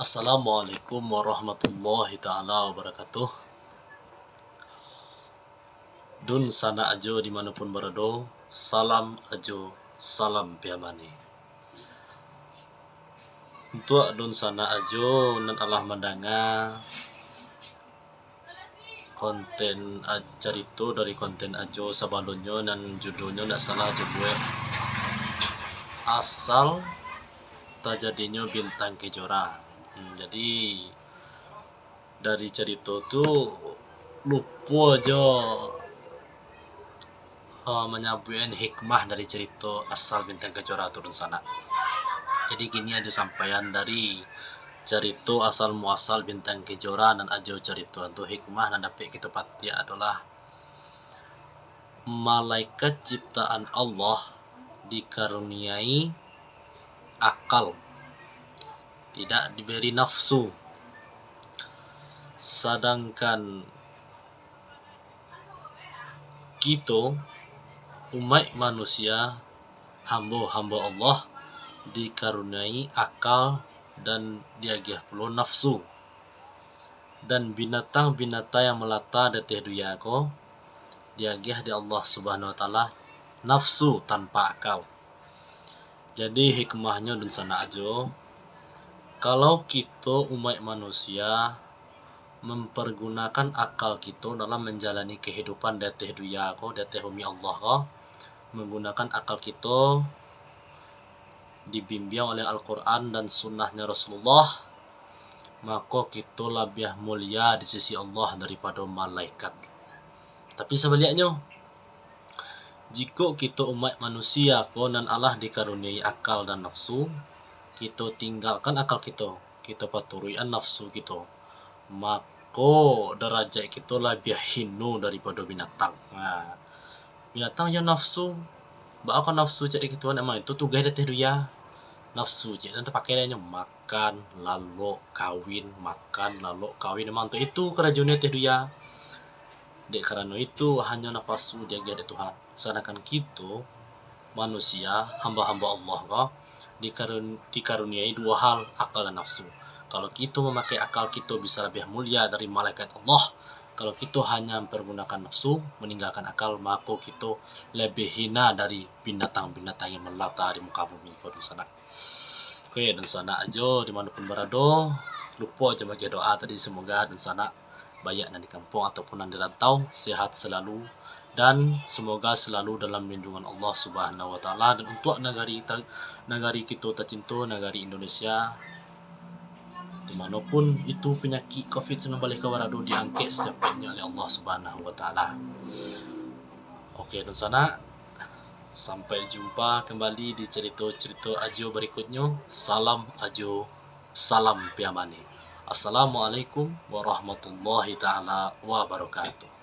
Assalamualaikum warahmatullahi ta'ala wabarakatuh. Dun sana ajo dimanapun berada, salam ajo, salam piamani. Untuk dun sana ajo nan Allah mandanga konten cerita dari konten ajo sabalonyo nan judulnya nak salah judul asal terjadinya bintang kejora. Jadi dari cerita tu lupa aja menyampaikan hikmah dari cerita asal bintang kejora turun sana. Jadi gini aja sampaian dari cerita asal muasal bintang kejora dan aja cerita untuk hikmah dan dapat kita pati adalah malaikat ciptaan Allah dikaruniai akal, tidak diberi nafsu. Sedangkan kita umat manusia, hamba-hamba Allah dikaruniai akal dan diagih pula nafsu. Dan binatang-binatang yang melata di dunia ko diagih di Allah Subhanahu wa taala nafsu tanpa akal. Jadi hikmahnya di sana aja. Kalau kita umat manusia mempergunakan akal kita dalam menjalani kehidupan di dunia ko, di bumi Allah ko, menggunakan akal kita dibimbing oleh Al-Quran dan sunnahnya Rasulullah, maka kita lebih mulia di sisi Allah daripada malaikat. Tapi sebaliknya, jika kita umat manusia konan Allah dikaruniai akal dan nafsu, kita tinggalkan akal kita paturuian nafsu kita, maka derajat kita lebih hina daripada binatang. Binatang yang nafsu, bakal nafsu jadi kita emang itu tugas dari dia. Nafsu je nanti pakai dia makan lalu kawin, makan lalu kawin, memang itu kerajaan dia. Dek karena itu hanya nafsu dia ada Tuhan. Sedangkan kita manusia, hamba-hamba Allah kok dikaruniai dua hal, akal dan nafsu. Kalau kita memakai akal, kita bisa lebih mulia dari malaikat Allah. Kalau kita hanya mempergunakan nafsu, meninggalkan akal, maka kita lebih hina dari binatang-binatang yang melata di muka bumi di sana. Oke, dan sana aja dimanapun berada, lupa aja bagi doa tadi, semoga dan sana baik di kampung ataupun di rantau sehat selalu, dan semoga selalu dalam lindungan Allah Subhanahu wa taala. Dan untuk negari kita tercinta, negari Indonesia, dimanapun itu penyakit COVID-19 berada, diangkat secepatnya oleh Allah Subhanahu wa taala. Oke, dan sana sampai jumpa kembali di cerita-cerita ajo berikutnya. Salam ajo, salam piamani. Assalamualaikum warahmatullahi ta'ala wabarakatuh.